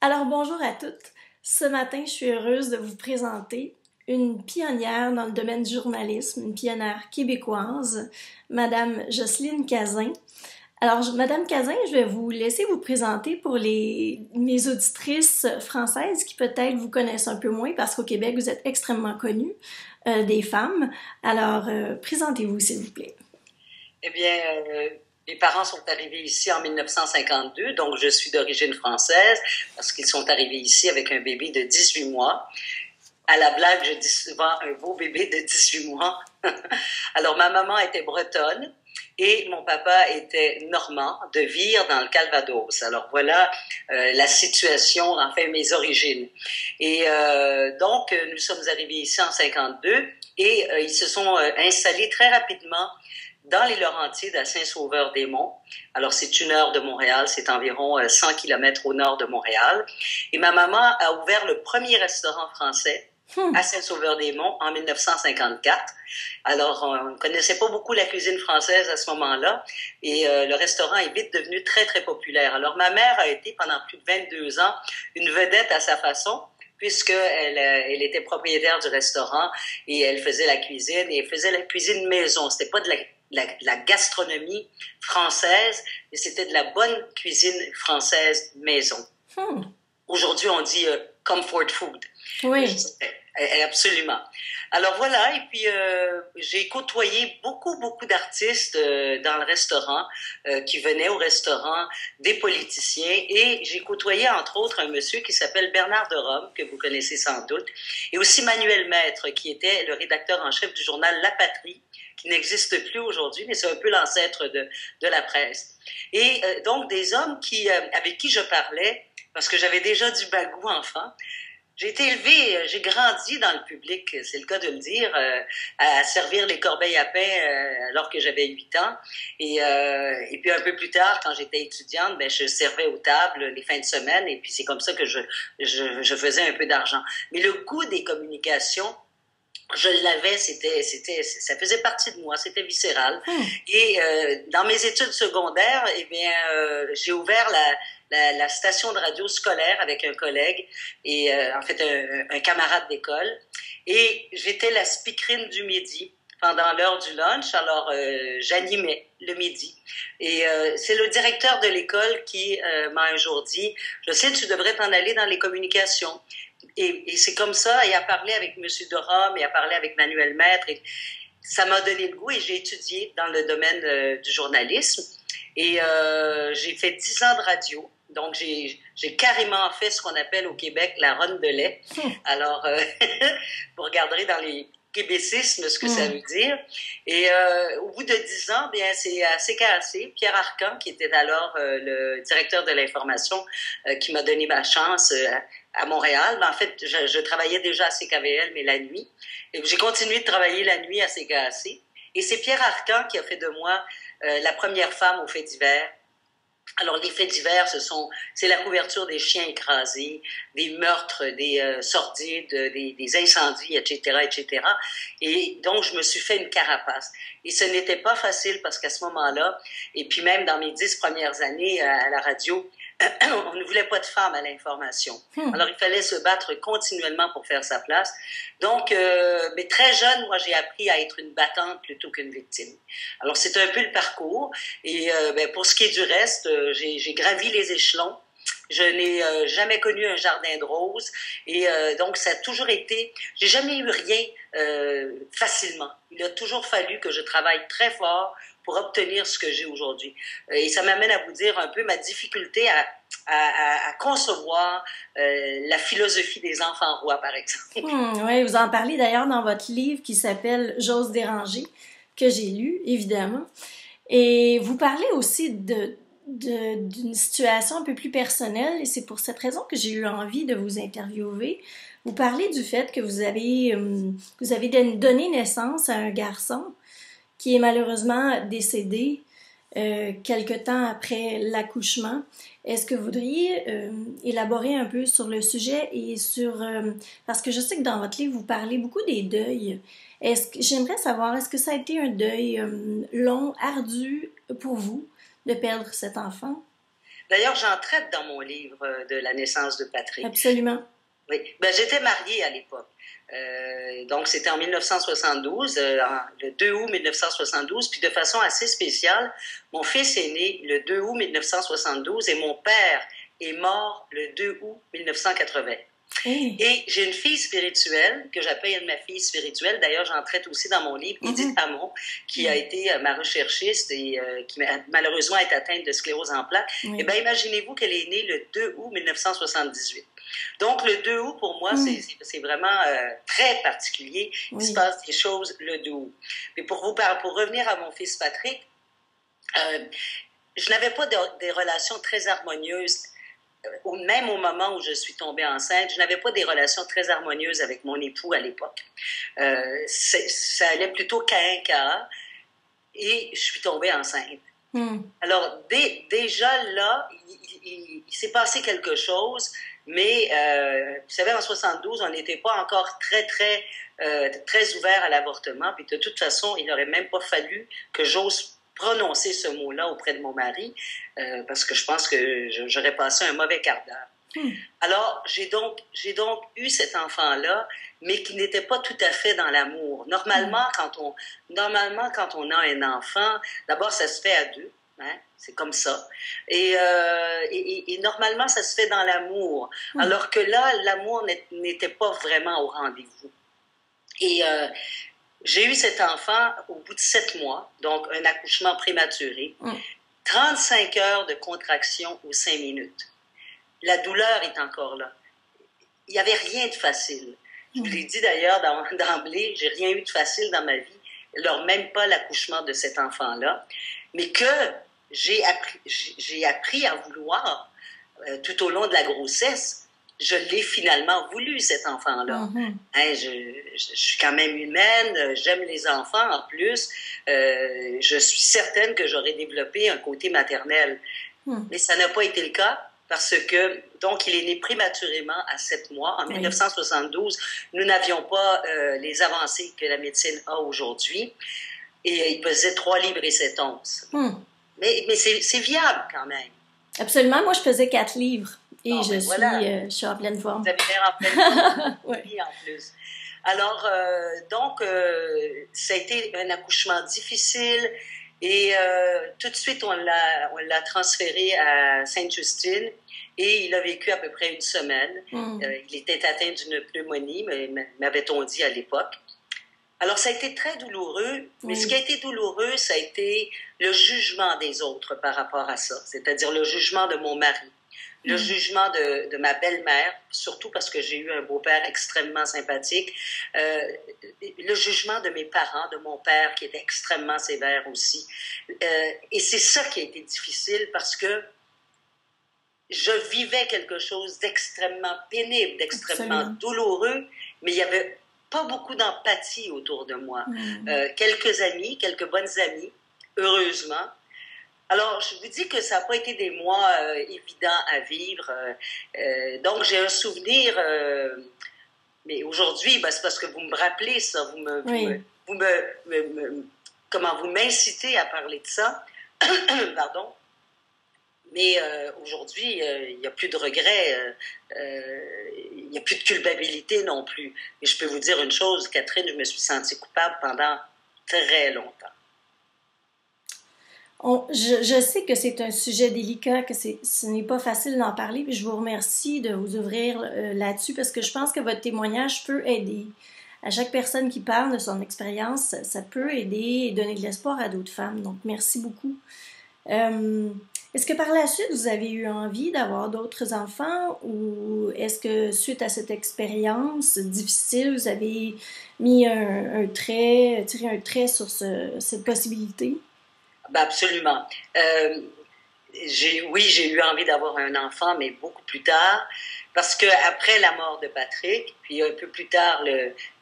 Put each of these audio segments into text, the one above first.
Alors bonjour à toutes. Ce matin, je suis heureuse de vous présenter une pionnière dans le domaine du journalisme, une pionnière québécoise, Madame Jocelyne Cazin. Alors, Madame Cazin, je vais vous laisser vous présenter pour mes auditrices françaises qui peut-être vous connaissent un peu moins parce qu'au Québec, vous êtes extrêmement connues des femmes. Alors, présentez-vous, s'il vous plaît. Eh bien, mes parents sont arrivés ici en 1952, donc je suis d'origine française parce qu'ils sont arrivés ici avec un bébé de 18 mois. À la blague, je dis souvent un beau bébé de 18 mois. Alors, ma maman était bretonne et mon papa était normand de Vire dans le Calvados. Alors, voilà la situation, enfin, mes origines. Et donc, nous sommes arrivés ici en 52 et ils se sont installés très rapidement dans les Laurentides, à Saint-Sauveur-des-Monts. Alors, c'est 1 heure de Montréal, c'est environ 100 kilomètres au nord de Montréal. Et ma maman a ouvert le premier restaurant français à Saint-Sauveur-des-Monts en 1954. Alors, on ne connaissait pas beaucoup la cuisine française à ce moment-là et le restaurant est vite devenu très, très populaire. Alors, ma mère a été pendant plus de 22 ans une vedette à sa façon, puisqu'elle était propriétaire du restaurant et elle faisait la cuisine et elle faisait la cuisine maison. C'était pas de la gastronomie française, mais c'était de la bonne cuisine française maison. Aujourd'hui, on dit comfort food. Oui. Absolument. Alors voilà, et puis j'ai côtoyé beaucoup d'artistes dans le restaurant, qui venaient au restaurant, des politiciens, et j'ai côtoyé entre autres un monsieur qui s'appelle Bernard de Rome, que vous connaissez sans doute, et aussi Manuel Maître, qui était le rédacteur en chef du journal La Patrie, qui n'existe plus aujourd'hui, mais c'est un peu l'ancêtre de la presse. Et donc des hommes avec qui je parlais, parce que j'avais déjà du bagou enfant. J'ai été élevée, j'ai grandi dans le public, c'est le cas de le dire, à servir les corbeilles à pain alors que j'avais 8 ans. Et puis un peu plus tard, quand j'étais étudiante, ben je servais aux tables les fins de semaine et puis c'est comme ça que je faisais un peu d'argent. Mais le goût des communications, je l'avais, ça faisait partie de moi, c'était viscéral. Et dans mes études secondaires, eh bien, j'ai ouvert la station de radio scolaire avec un collègue et en fait un camarade d'école. Et j'étais la speakerine du midi pendant l'heure du lunch. Alors j'animais le midi. Et c'est le directeur de l'école qui m'a un jour dit « Je sais, tu devrais t'en aller dans les communications ». Et c'est comme ça, et à parler avec M. de Rome, et à parler avec Manuel Maître, et ça m'a donné le goût, et j'ai étudié dans le domaine du journalisme, et j'ai fait 10 ans de radio, donc j'ai carrément fait ce qu'on appelle au Québec la ronde de lait. Alors, vous regarderez dans les québécismes ce que ça veut dire. Et au bout de 10 ans, bien c'est à CKAC, Pierre Arcan, qui était alors le directeur de l'information, qui m'a donné ma chance à Montréal. En fait, je travaillais déjà à CKVL, mais la nuit. Et j'ai continué de travailler la nuit à CKAC. Et c'est Pierre Arcan qui a fait de moi la première femme aux faits divers. Alors, les faits divers, c'est la couverture des chiens écrasés, des meurtres, des sordides, des incendies, etc., etc. Et donc, je me suis fait une carapace. Et ce n'était pas facile parce qu'à ce moment-là, et puis même dans mes 10 premières années à la radio, on ne voulait pas de femmes à l'information. Alors, il fallait se battre continuellement pour faire sa place. Donc, mais très jeune, moi, j'ai appris à être une battante plutôt qu'une victime. Alors, c'est un peu le parcours. Et pour ce qui est du reste, j'ai gravi les échelons. Je n'ai jamais connu un jardin de roses. Et donc, ça a toujours été... J'ai jamais eu rien facilement. Il a toujours fallu que je travaille très fort pour obtenir ce que j'ai aujourd'hui. Et ça m'amène à vous dire un peu ma difficulté à concevoir la philosophie des enfants rois, par exemple. Oui, vous en parlez d'ailleurs dans votre livre qui s'appelle « J'ose déranger », que j'ai lu, évidemment. Et vous parlez aussi d'une situation un peu plus personnelle, et c'est pour cette raison que j'ai eu envie de vous interviewer. Vous parlez du fait que vous avez donné naissance à un garçon qui est malheureusement décédé quelque temps après l'accouchement. Est-ce que vous voudriez élaborer un peu sur le sujet et parce que je sais que dans votre livre, vous parlez beaucoup des deuils. J'aimerais savoir, est-ce que ça a été un deuil long, ardu pour vous de perdre cet enfant? D'ailleurs, j'en traite dans mon livre de la naissance de Patrick. Absolument. Oui, ben, j'étais mariée à l'époque. Donc, c'était en 1972, le 2 août 1972, puis de façon assez spéciale, mon fils est né le 2 août 1972 et mon père est mort le 2 août 1980. Hey. Et j'ai une fille spirituelle, que j'appelle ma fille spirituelle, d'ailleurs j'en traite aussi dans mon livre, Edith Hamon, qui a été ma recherchiste et qui malheureusement est atteinte de sclérose en plaques. Et bien imaginez-vous qu'elle est née le 2 août 1978. Donc le 2 août pour moi c'est vraiment très particulier, il se passe des choses le 2 août. Mais pour revenir à mon fils Patrick, je n'avais pas des relations très harmonieuses. Même au moment où je suis tombée enceinte, je n'avais pas des relations très harmonieuses avec mon époux à l'époque. Ça allait plutôt caïn-caïn et je suis tombée enceinte. Alors, déjà là, il s'est passé quelque chose, mais vous savez, en 72, on n'était pas encore très ouvert à l'avortement, puis de toute façon, il n'aurait même pas fallu que j'ose prononcer ce mot-là auprès de mon mari, parce que je pense que j'aurais passé un mauvais quart d'heure. Alors, j'ai donc eu cet enfant-là, mais qui n'était pas tout à fait dans l'amour. Normalement, quand on a un enfant, d'abord, ça se fait à deux. Hein? C'est comme ça. Et normalement, ça se fait dans l'amour. Alors que là, l'amour n'était pas vraiment au rendez-vous. Et j'ai eu cet enfant au bout de 7 mois, donc un accouchement prématuré, 35 heures de contraction aux 5 minutes. La douleur est encore là. Il n'y avait rien de facile. Je vous l'ai dit d'ailleurs d'emblée, j'ai rien eu de facile dans ma vie, alors même pas l'accouchement de cet enfant-là, mais que j'ai appris à vouloir tout au long de la grossesse. Je l'ai finalement voulu, cet enfant-là. Hein, je suis quand même humaine, j'aime les enfants en plus. Je suis certaine que j'aurais développé un côté maternel. Mais ça n'a pas été le cas parce que, donc, il est né prématurément à 7 mois. En 1972, nous n'avions pas les avancées que la médecine a aujourd'hui. Et il pesait 3 livres et 7 onces. Mais c'est viable quand même. Absolument. Moi, je pesais 4 livres. Et je suis en pleine forme. Vous avez l'air en pleine forme. Oui, en plus. Alors, donc, ça a été un accouchement difficile et tout de suite, on l'a transféré à Sainte-Justine et il a vécu à peu près 1 semaine. Il était atteint d'une pneumonie, m'avait-on dit à l'époque. Alors, ça a été très douloureux, mais ce qui a été douloureux, ça a été le jugement des autres par rapport à ça, c'est-à-dire le jugement de mon mari. Le jugement de ma belle-mère, surtout parce que j'ai eu un beau-père extrêmement sympathique. Le jugement de mes parents, de mon père, qui était extrêmement sévère aussi. Et c'est ça qui a été difficile parce que je vivais quelque chose d'extrêmement pénible, d'extrêmement douloureux, mais il y avait pas beaucoup d'empathie autour de moi. Quelques amis, quelques bonnes amies, heureusement. Alors, je vous dis que ça n'a pas été des mois évidents à vivre. Donc, j'ai un souvenir, mais aujourd'hui, c'est parce que vous me rappelez ça, vous m'incitez à parler de ça. Pardon. Mais aujourd'hui, il n'y a plus de regrets, il n'y a plus de culpabilité non plus. Et je peux vous dire une chose, Catherine, je me suis sentie coupable pendant très longtemps. Je sais que c'est un sujet délicat, que ce n'est pas facile d'en parler, puis je vous remercie de vous ouvrir là-dessus parce que je pense que votre témoignage peut aider. À chaque personne qui parle de son expérience, ça peut aider et donner de l'espoir à d'autres femmes. Donc, merci beaucoup. Est-ce que par la suite, vous avez eu envie d'avoir d'autres enfants ou est-ce que suite à cette expérience difficile, vous avez mis tiré un trait sur cette possibilité? Ben absolument. J'ai eu envie d'avoir un enfant, mais beaucoup plus tard, parce que après la mort de Patrick, puis un peu plus tard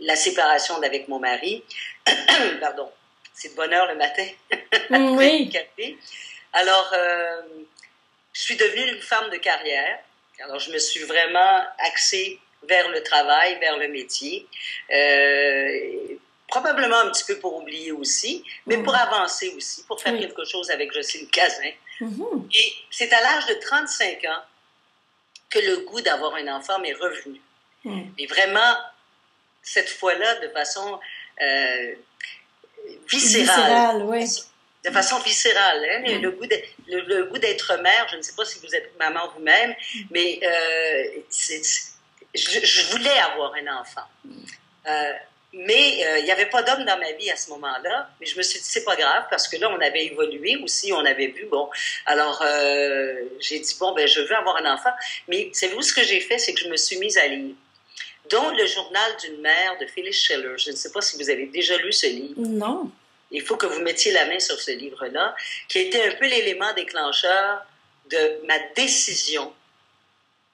la séparation avec mon mari, pardon, c'est de bonne heure le matin. Oui. Alors, je suis devenue une femme de carrière. Alors, je me suis vraiment axée vers le travail, vers le métier. probablement un petit peu pour oublier aussi, mais pour avancer aussi, pour faire quelque chose avec Jocelyne Cazin. Et c'est à l'âge de 35 ans que le goût d'avoir un enfant m'est revenu. Et vraiment, cette fois-là, de façon viscérale. De façon viscérale. Hein? Le goût d'être mère, je ne sais pas si vous êtes maman vous-même, mais je voulais avoir un enfant. Mais il n'y avait pas d'homme dans ma vie à ce moment-là. Mais je me suis dit, c'est pas grave, parce que là, on avait évolué aussi, on avait vu, bon. Alors, j'ai dit, bon, ben, je veux avoir un enfant. Mais savez-vous ce que j'ai fait? C'est que je me suis mise à lire. Dont Le journal d'une mère de Phyllis Schiller. Je ne sais pas si vous avez déjà lu ce livre. Non. Il faut que vous mettiez la main sur ce livre-là, qui a été un peu l'élément déclencheur de ma décision.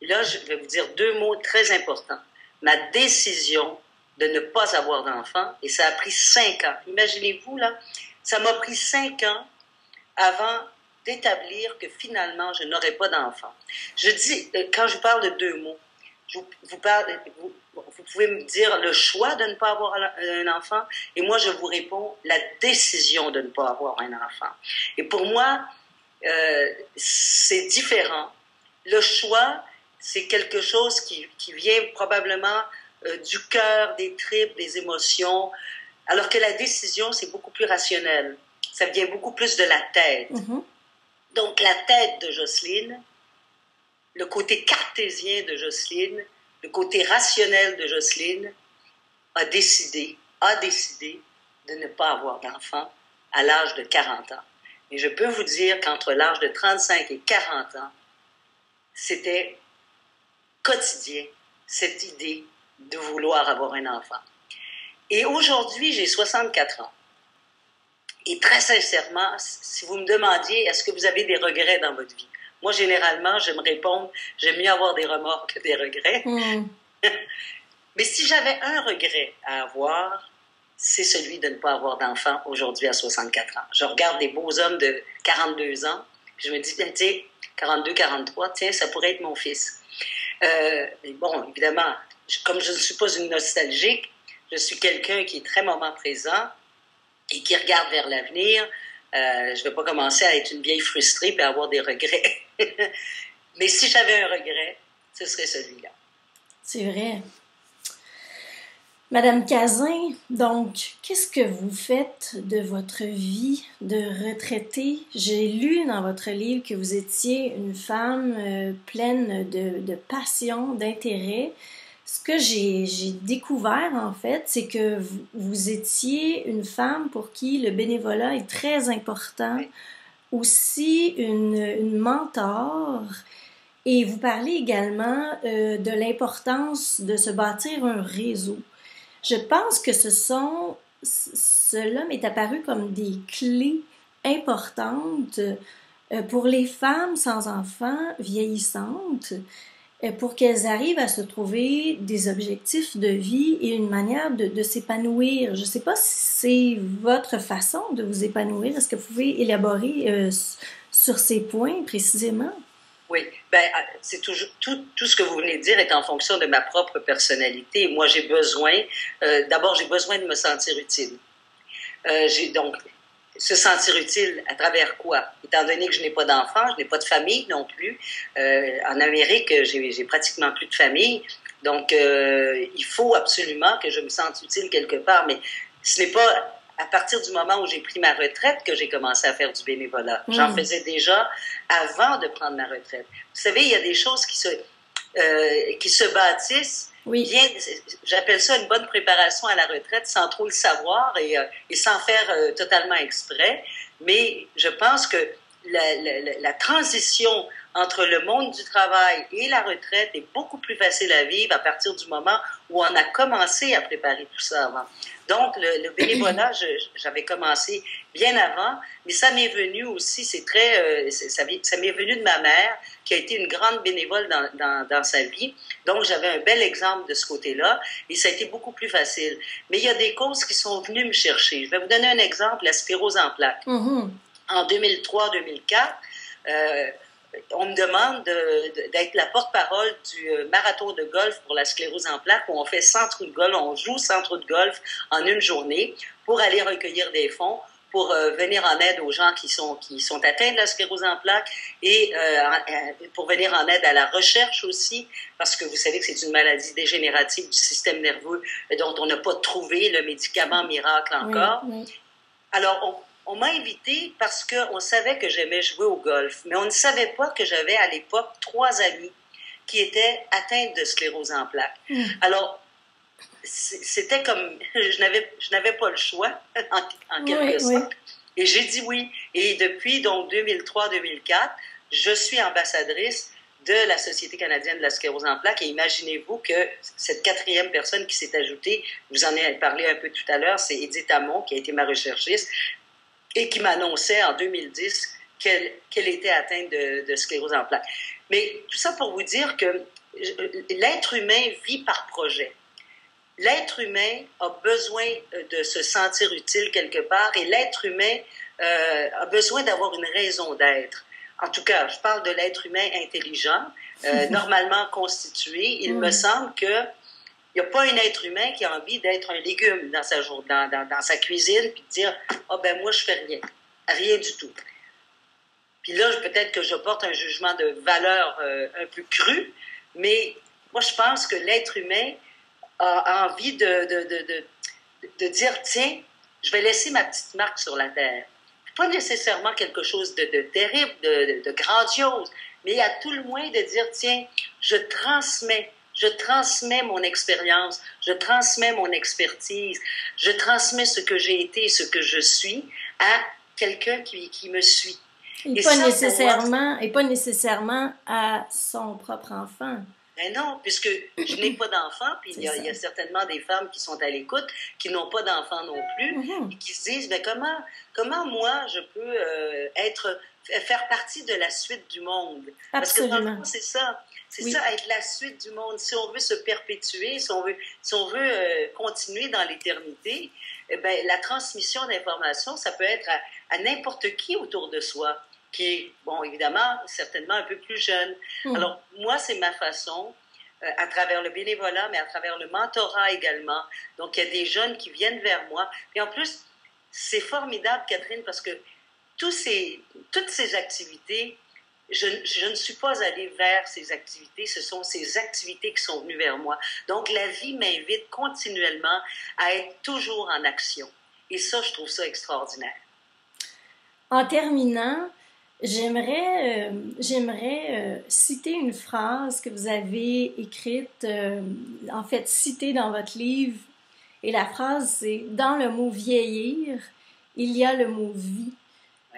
Là, je vais vous dire 2 mots très importants. Ma décision de ne pas avoir d'enfant, et ça a pris 5 ans. Imaginez-vous, là, ça m'a pris 5 ans avant d'établir que finalement, je n'aurais pas d'enfant. Je dis, quand je parle de 2 mots, vous pouvez me dire le choix de ne pas avoir un enfant, et moi, je vous réponds la décision de ne pas avoir un enfant. Et pour moi, c'est différent. Le choix, c'est quelque chose qui vient probablement du cœur, des tripes, des émotions, alors que la décision, c'est beaucoup plus rationnel. Ça vient beaucoup plus de la tête. Donc, la tête de Jocelyne, le côté cartésien de Jocelyne, le côté rationnel de Jocelyne a décidé de ne pas avoir d'enfant à l'âge de 40 ans. Et je peux vous dire qu'entre l'âge de 35 et 40 ans, c'était quotidien, cette idée de vouloir avoir un enfant. Et aujourd'hui, j'ai 64 ans. Et très sincèrement, si vous me demandiez, est-ce que vous avez des regrets dans votre vie? Moi, généralement, je me réponds, j'aime mieux avoir des remords que des regrets. Mais si j'avais un regret à avoir, c'est celui de ne pas avoir d'enfant aujourd'hui à 64 ans. Je regarde des beaux hommes de 42 ans, puis je me dis, tu sais, 42, 43, tiens, ça pourrait être mon fils. Bon, évidemment, comme je ne suis pas une nostalgique, je suis quelqu'un qui est très moment présent et qui regarde vers l'avenir. Je ne vais pas commencer à être une vieille frustrée et à avoir des regrets. Mais si j'avais un regret, ce serait celui-là. C'est vrai. Madame Cazin, donc, qu'est-ce que vous faites de votre vie de retraitée? J'ai lu dans votre livre que vous étiez une femme pleine de passion, d'intérêt. Ce que j'ai découvert, en fait, c'est que vous étiez une femme pour qui le bénévolat est très important, aussi une mentor. Et vous parlez également de l'importance de se bâtir un réseau. Je pense que cela m'est apparu comme des clés importantes pour les femmes sans enfants vieillissantes, pour qu'elles arrivent à se trouver des objectifs de vie et une manière de s'épanouir. Je ne sais pas si c'est votre façon de vous épanouir. Est-ce que vous pouvez élaborer sur ces points précisément? Oui, ben, c'est toujours, tout ce que vous venez de dire est en fonction de ma propre personnalité. Moi, j'ai besoin de me sentir utile. Donc, se sentir utile à travers quoi? Étant donné que je n'ai pas d'enfants, je n'ai pas de famille non plus. En Amérique, j'ai pratiquement plus de famille. Donc, il faut absolument que je me sente utile quelque part. Mais ce n'est pas à partir du moment où j'ai pris ma retraite que j'ai commencé à faire du bénévolat. J'en faisais déjà avant de prendre ma retraite. Vous savez, il y a des choses qui se bâtissent. J'appelle ça une bonne préparation à la retraite sans trop le savoir et sans faire totalement exprès. Mais je pense que la transition entre le monde du travail et la retraite est beaucoup plus facile à vivre à partir du moment où on a commencé à préparer tout ça avant. Donc, le bénévolat, j'avais commencé bien avant, mais ça m'est venu aussi, ça m'est venu de ma mère, qui a été une grande bénévole dans sa vie. Donc, j'avais un bel exemple de ce côté-là, et ça a été beaucoup plus facile. Mais il y a des causes qui sont venues me chercher. Je vais vous donner un exemple, la sclérose en plaques. En 2003-2004, on me demande d'être la porte-parole du marathon de golf pour la sclérose en plaques, où on fait 100 trous de golf, on joue 100 trous de golf en une journée pour aller recueillir des fonds pour venir en aide aux gens qui sont atteints de la sclérose en plaques et pour venir en aide à la recherche aussi, parce que vous savez que c'est une maladie dégénérative du système nerveux dont on n'a pas trouvé le médicament miracle encore. Oui, oui. Alors, on m'a invité parce qu'on savait que j'aimais jouer au golf, mais on ne savait pas que j'avais à l'époque 3 amis qui étaient atteints de sclérose en plaques. Alors, c'était comme, je n'avais pas le choix, en quelque sorte. Oui. Et j'ai dit oui. Et depuis, donc, 2003-2004, je suis ambassadrice de la Société canadienne de la sclérose en plaques. Et imaginez-vous que cette 4e personne qui s'est ajoutée, vous en avez parlé un peu tout à l'heure, c'est Edith Hamon, qui a été ma recherchiste, et qui m'annonçait en 2010 qu'elle était atteinte de sclérose en plaques. Mais tout ça pour vous dire que l'être humain vit par projet. L'être humain a besoin de se sentir utile quelque part et l'être humain a besoin d'avoir une raison d'être. En tout cas, je parle de l'être humain intelligent, normalement constitué. Il me semble que il n'y a pas un être humain qui a envie d'être un légume dans sa cuisine puis de dire « Ah ben moi, je fais rien. » Rien du tout. Puis là, peut-être que je porte un jugement de valeur un peu cru, mais moi, je pense que l'être humain a envie de dire « Tiens, je vais laisser ma petite marque sur la terre. » Pas nécessairement quelque chose de terrible, de grandiose, mais à tout le moins de dire « Tiens, je transmets mon expérience, je transmets mon expertise, je transmets ce que j'ai été, ce que je suis à quelqu'un qui me suit. » Et pas nécessairement à son propre enfant. Ben non, puisque je n'ai pas d'enfant, puis il y a certainement des femmes qui sont à l'écoute, qui n'ont pas d'enfant non plus, et qui se disent, ben comment moi je peux faire partie de la suite du monde? Absolument. Parce que dans le fond, c'est ça. C'est ça, être la suite du monde. Si on veut se perpétuer, si on veut continuer dans l'éternité, eh ben, la transmission d'informations, ça peut être à n'importe qui autour de soi, qui est, bon, évidemment, certainement un peu plus jeune. Alors, moi, c'est ma façon, à travers le bénévolat, mais à travers le mentorat également. Donc, il y a des jeunes qui viennent vers moi. Et en plus, c'est formidable, Catherine, parce que toutes ces activités, je ne suis pas allée vers ces activités, ce sont ces activités qui sont venues vers moi. Donc, la vie m'invite continuellement à être toujours en action. Et ça, je trouve ça extraordinaire. En terminant, j'aimerais citer une phrase que vous avez écrite, en fait citée dans votre livre. Et la phrase, c'est « Dans le mot vieillir, il y a le mot vie ».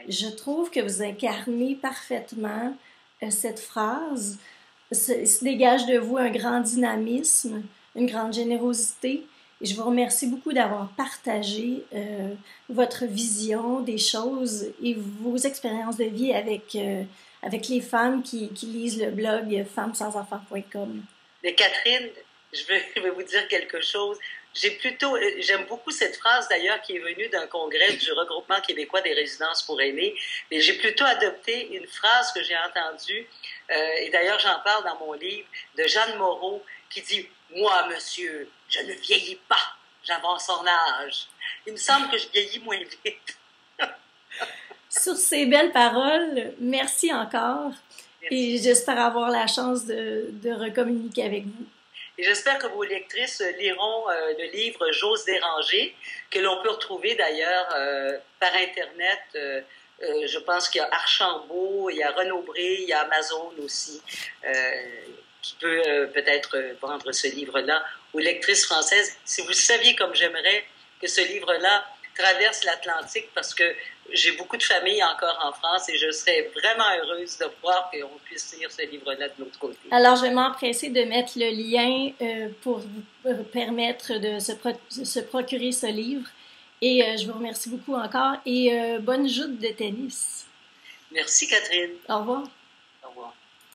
Je trouve que vous incarnez parfaitement cette phrase. Se dégage de vous un grand dynamisme, une grande générosité. Et je vous remercie beaucoup d'avoir partagé votre vision des choses et vos expériences de vie avec les femmes qui lisent le blog femmesansenfants.com. Mais Catherine, je vais vous dire quelque chose. J'aime beaucoup cette phrase d'ailleurs qui est venue d'un congrès du Regroupement québécois des résidences pour aînés, mais j'ai plutôt adopté une phrase que j'ai entendue, et d'ailleurs j'en parle dans mon livre, de Jeanne Moreau, qui dit « Moi, monsieur, je ne vieillis pas, j'avance en âge. » Il me semble que je vieillis moins vite. Sur ces belles paroles, merci encore, et j'espère avoir la chance de recommuniquer avec vous. Et j'espère que vos lectrices liront le livre « J'ose déranger », que l'on peut retrouver d'ailleurs par Internet. Je pense qu'il y a Archambault, il y a Renaud-Bré, il y a Amazon aussi, qui peut peut-être vendre ce livre-là aux lectrices françaises. Si vous saviez comme j'aimerais que ce livre-là traverse l'Atlantique, parce que j'ai beaucoup de familles encore en France et je serais vraiment heureuse de voir qu'on puisse lire ce livre-là de l'autre côté. Alors, je vais m'empresser de mettre le lien pour vous permettre de se procurer ce livre. Et je vous remercie beaucoup encore et bonne joute de tennis. Merci, Catherine. Au revoir.